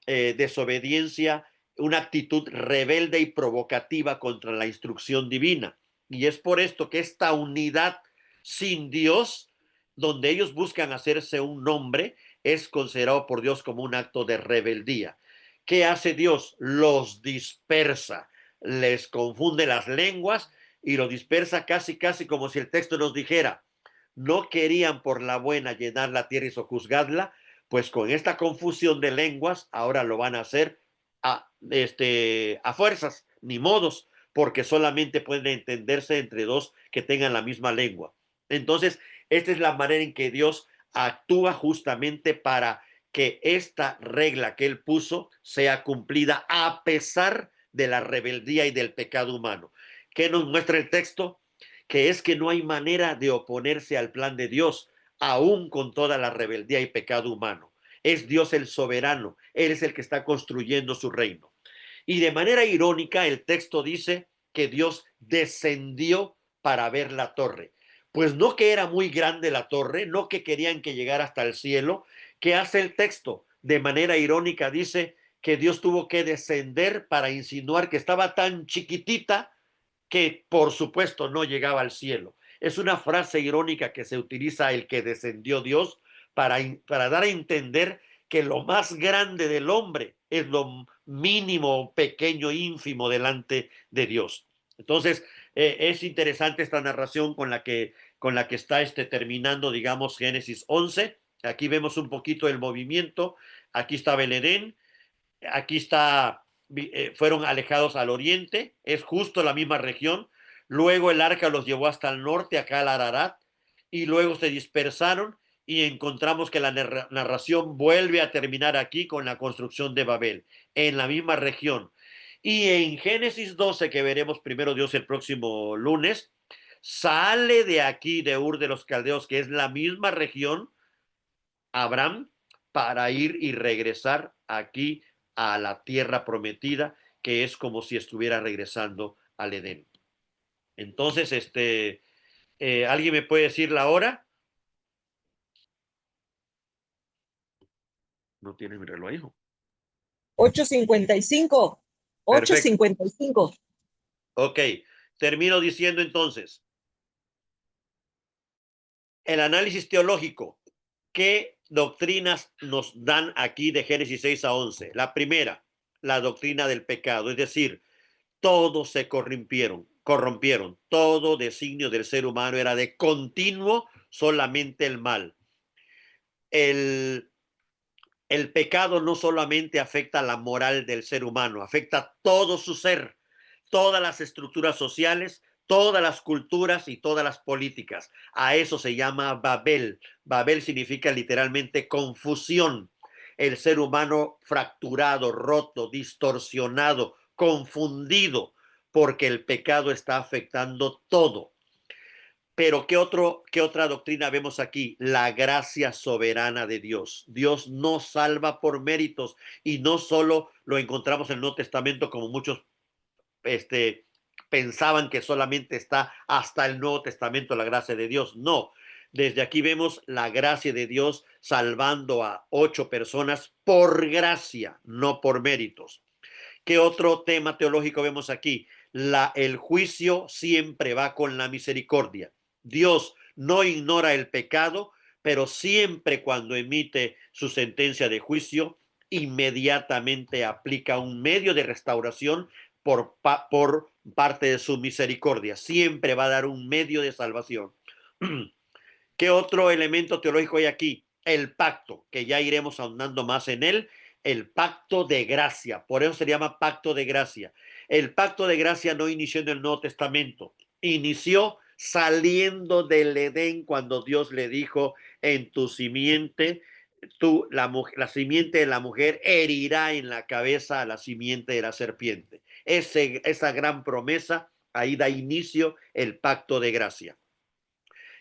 desobediencia, una actitud rebelde y provocativa contra la instrucción divina. Y es por esto que esta unidad sin Dios, donde ellos buscan hacerse un nombre, es considerado por Dios como un acto de rebeldía. ¿Qué hace Dios? Los dispersa, les confunde las lenguas y los dispersa casi, casi como si el texto nos dijera, no querían por la buena llenar la tierra y sojuzgarla, pues con esta confusión de lenguas ahora lo van a hacer a fuerzas, ni modos, porque solamente pueden entenderse entre dos que tengan la misma lengua. Entonces, esta es la manera en que Dios actúa justamente para que esta regla que él puso sea cumplida a pesar de la rebeldía y del pecado humano. ¿Qué nos muestra el texto? Que es que no hay manera de oponerse al plan de Dios, aún con toda la rebeldía y pecado humano. Es Dios el soberano, Él es el que está construyendo su reino. Y de manera irónica, el texto dice que Dios descendió para ver la torre. Pues no que era muy grande la torre, no que querían que llegara hasta el cielo. ¿Qué hace el texto? De manera irónica dice que Dios tuvo que descender para insinuar que estaba tan chiquitita que por supuesto no llegaba al cielo. Es una frase irónica que se utiliza el que descendió Dios para dar a entender que lo más grande del hombre es lo mínimo, pequeño, ínfimo delante de Dios. Entonces, es interesante esta narración con la que está terminando, digamos, Génesis 11. Aquí vemos un poquito el movimiento. Aquí estaba el Edén, aquí está, fueron alejados al oriente, es justo la misma región, Luego el arca los llevó hasta el norte, acá al Ararat, y luego se dispersaron y encontramos que la narración vuelve a terminar aquí con la construcción de Babel, en la misma región. Y en Génesis 12, que veremos primero Dios el próximo lunes, sale de aquí, de Ur de los Caldeos, que es la misma región, Abraham, para ir y regresar aquí a la tierra prometida, que es como si estuviera regresando al Edén. Entonces, ¿alguien me puede decir la hora? No tiene mi reloj, hijo. 8:55. Perfecto. 8:55. Ok. Termino diciendo entonces, el análisis teológico. ¿Qué doctrinas nos dan aquí de Génesis 6 a 11? La primera, la doctrina del pecado, es decir, todos se corrompieron. Todo designio del ser humano era de continuo solamente el mal. El, el pecado no solamente afecta la moral del ser humano, afecta todo su ser, todas las estructuras sociales, todas las culturas y todas las políticas. A eso se llama Babel. Babel significa literalmente confusión. El ser humano fracturado, roto, distorsionado, confundido, porque el pecado está afectando todo. Pero ¿qué otra doctrina vemos aquí? La gracia soberana de Dios. Dios no salva por méritos y no solo lo encontramos en el Nuevo Testamento como muchos pensaban que solamente está hasta el Nuevo Testamento la gracia de Dios. No, desde aquí vemos la gracia de Dios salvando a 8 personas por gracia, no por méritos. ¿Qué otro tema teológico vemos aquí? El juicio siempre va con la misericordia. Dios no ignora el pecado, pero siempre cuando emite su sentencia de juicio, inmediatamente aplica un medio de restauración por parte de su misericordia. Siempre va a dar un medio de salvación. ¿Qué otro elemento teológico hay aquí? El pacto, que ya iremos ahondando más en él, el pacto de gracia. Por eso se llama pacto de gracia. El pacto de gracia no inició en el Nuevo Testamento, inició saliendo del Edén cuando Dios le dijo, en tu simiente, la simiente de la mujer herirá en la cabeza a la simiente de la serpiente. Esa gran promesa, ahí da inicio el pacto de gracia.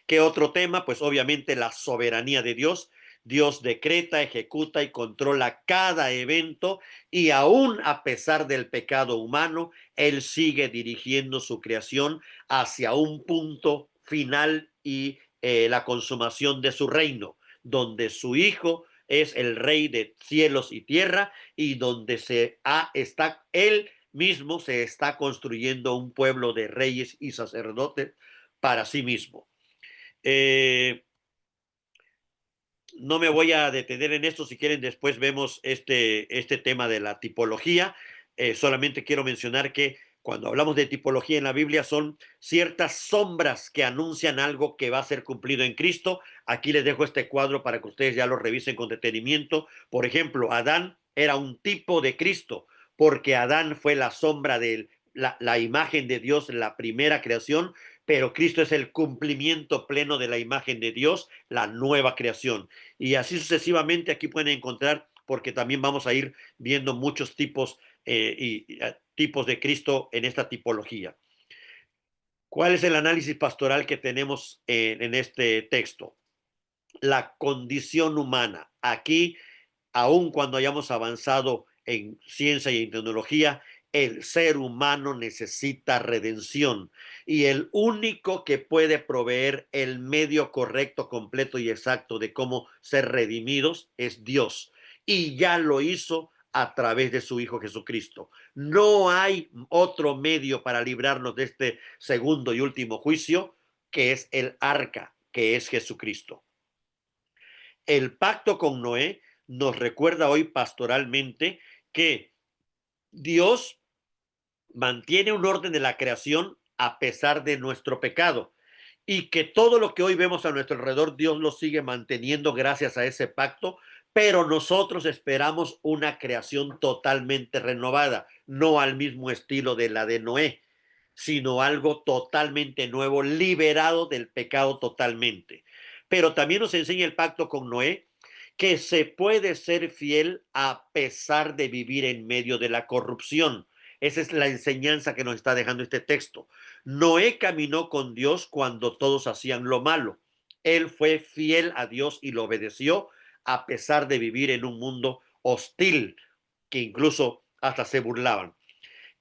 ¿Qué otro tema? Pues obviamente la soberanía de Dios. Dios decreta, ejecuta y controla cada evento y aún a pesar del pecado humano, Él sigue dirigiendo su creación hacia un punto final y la consumación de su reino, donde su Hijo es el Rey de cielos y tierra y donde está Él mismo se está construyendo un pueblo de reyes y sacerdotes para sí mismo. No me voy a detener en esto, si quieren después vemos este tema de la tipología. Solamente quiero mencionar que cuando hablamos de tipología en la Biblia son ciertas sombras que anuncian algo que va a ser cumplido en Cristo. Aquí les dejo este cuadro para que ustedes ya lo revisen con detenimiento. Por ejemplo, Adán era un tipo de Cristo, porque Adán fue la sombra de la imagen de Dios en la primera creación, pero Cristo es el cumplimiento pleno de la imagen de Dios, la nueva creación. Y así sucesivamente aquí pueden encontrar, porque también vamos a ir viendo muchos tipos tipos de Cristo en esta tipología. ¿Cuál es el análisis pastoral que tenemos en este texto? La condición humana. Aquí, aun cuando hayamos avanzado en ciencia y en tecnología, el ser humano necesita redención y el único que puede proveer el medio correcto, completo y exacto de cómo ser redimidos es Dios. Y ya lo hizo a través de su Hijo Jesucristo. No hay otro medio para librarnos de este segundo y último juicio, que es el arca, que es Jesucristo. El pacto con Noé nos recuerda hoy pastoralmente que Dios mantiene un orden de la creación a pesar de nuestro pecado y que todo lo que hoy vemos a nuestro alrededor Dios lo sigue manteniendo gracias a ese pacto, pero nosotros esperamos una creación totalmente renovada, no al mismo estilo de la de Noé. sino algo totalmente nuevo, liberado del pecado totalmente. Pero también nos enseña el pacto con Noé que se puede ser fiel a pesar de vivir en medio de la corrupción. Esa es la enseñanza que nos está dejando este texto. Noé caminó con Dios cuando todos hacían lo malo. Él fue fiel a Dios y lo obedeció a pesar de vivir en un mundo hostil, que incluso hasta se burlaban.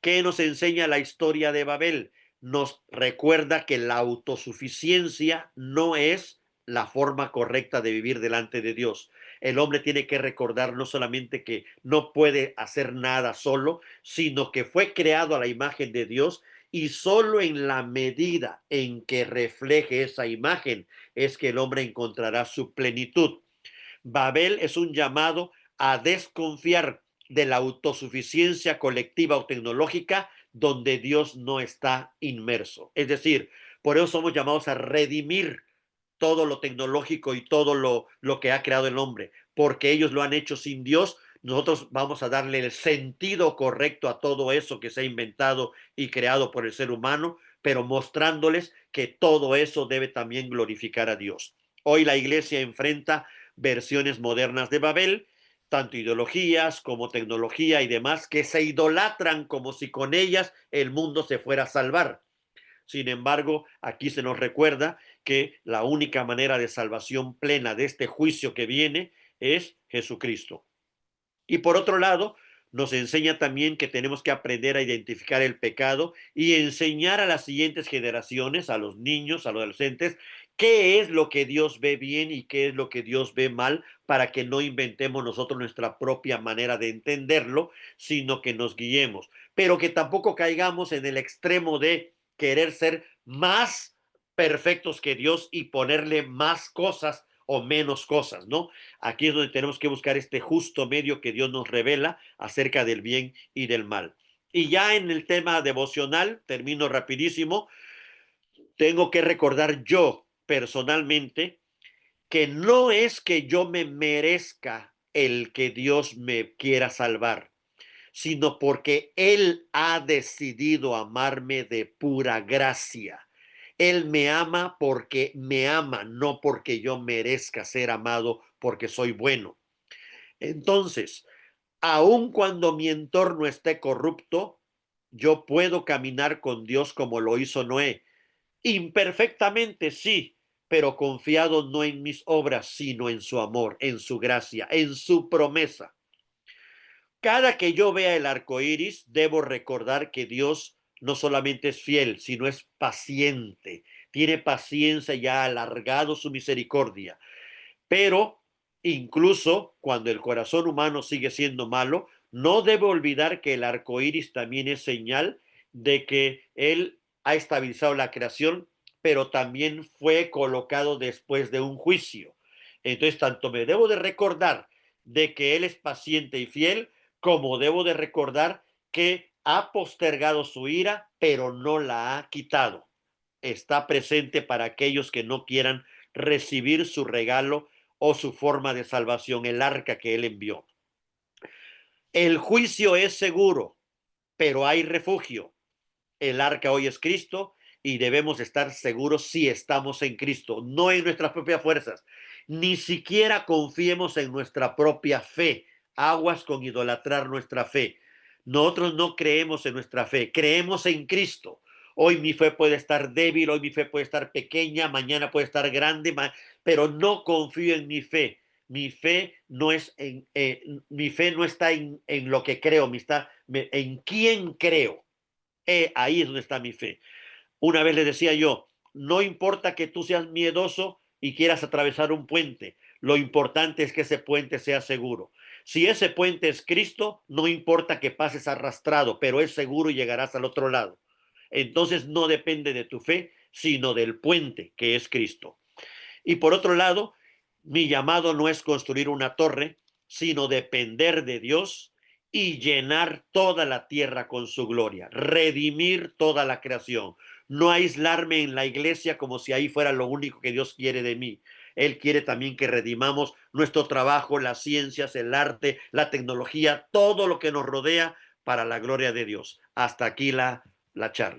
¿Qué nos enseña la historia de Babel? Nos recuerda que la autosuficiencia no es la forma correcta de vivir delante de Dios. El hombre tiene que recordar no solamente que no puede hacer nada solo, sino que fue creado a la imagen de Dios y solo en la medida en que refleje esa imagen es que el hombre encontrará su plenitud. Babel es un llamado a desconfiar de la autosuficiencia colectiva o tecnológica donde Dios no está inmerso. Es decir, por eso somos llamados a redimir todo lo tecnológico y todo lo que ha creado el hombre, porque ellos lo han hecho sin Dios. Nosotros vamos a darle el sentido correcto a todo eso que se ha inventado y creado por el ser humano, pero mostrándoles que todo eso debe también glorificar a Dios. Hoy la iglesia enfrenta versiones modernas de Babel, tanto ideologías como tecnología y demás, que se idolatran como si con ellas el mundo se fuera a salvar. Sin embargo, aquí se nos recuerda que la única manera de salvación plena de este juicio que viene es Jesucristo. Y por otro lado, nos enseña también que tenemos que aprender a identificar el pecado y enseñar a las siguientes generaciones, a los niños, a los adolescentes, qué es lo que Dios ve bien y qué es lo que Dios ve mal, para que no inventemos nosotros nuestra propia manera de entenderlo, sino que nos guiemos, pero que tampoco caigamos en el extremo de querer ser más perfectos que Dios y ponerle más cosas o menos cosas, ¿no? Aquí es donde tenemos que buscar este justo medio que Dios nos revela acerca del bien y del mal. Y ya en el tema devocional, termino rapidísimo, tengo que recordar yo personalmente que no es que yo me merezca el que Dios me quiera salvar, sino porque Él ha decidido amarme de pura gracia. Él me ama porque me ama, no porque yo merezca ser amado porque soy bueno. Entonces, aun cuando mi entorno esté corrupto, yo puedo caminar con Dios como lo hizo Noé. Imperfectamente, sí, pero confiado no en mis obras, sino en su amor, en su gracia, en su promesa. Cada que yo vea el arco iris, debo recordar que Dios no solamente es fiel, sino es paciente. Tiene paciencia y ha alargado su misericordia. Pero incluso cuando el corazón humano sigue siendo malo, no debe olvidar que el arco iris también es señal de que Él ha estabilizado la creación, pero también fue colocado después de un juicio. Entonces, tanto me debo de recordar de que Él es paciente y fiel, como debo de recordar que ha postergado su ira, pero no la ha quitado. Está presente para aquellos que no quieran recibir su regalo o su forma de salvación, el arca que Él envió. El juicio es seguro, pero hay refugio. El arca hoy es Cristo y debemos estar seguros si estamos en Cristo, no en nuestras propias fuerzas. Ni siquiera confiemos en nuestra propia fe. Aguas con idolatrar nuestra fe. Nosotros no creemos en nuestra fe, creemos en Cristo. Hoy mi fe puede estar débil, hoy mi fe puede estar pequeña, mañana puede estar grande, pero no confío en mi fe. Mi fe no es mi fe no está en lo que creo, está en quién creo. Ahí es donde está mi fe. Una vez le decía yo, no importa que tú seas miedoso y quieras atravesar un puente, lo importante es que ese puente sea seguro. Si ese puente es Cristo, no importa que pases arrastrado, pero es seguro y llegarás al otro lado. Entonces no depende de tu fe, sino del puente que es Cristo. Y por otro lado, mi llamado no es construir una torre, sino depender de Dios y llenar toda la tierra con su gloria, redimir toda la creación, no aislarme en la iglesia como si ahí fuera lo único que Dios quiere de mí. Él quiere también que redimamos nuestro trabajo, las ciencias, el arte, la tecnología, todo lo que nos rodea para la gloria de Dios. Hasta aquí la charla.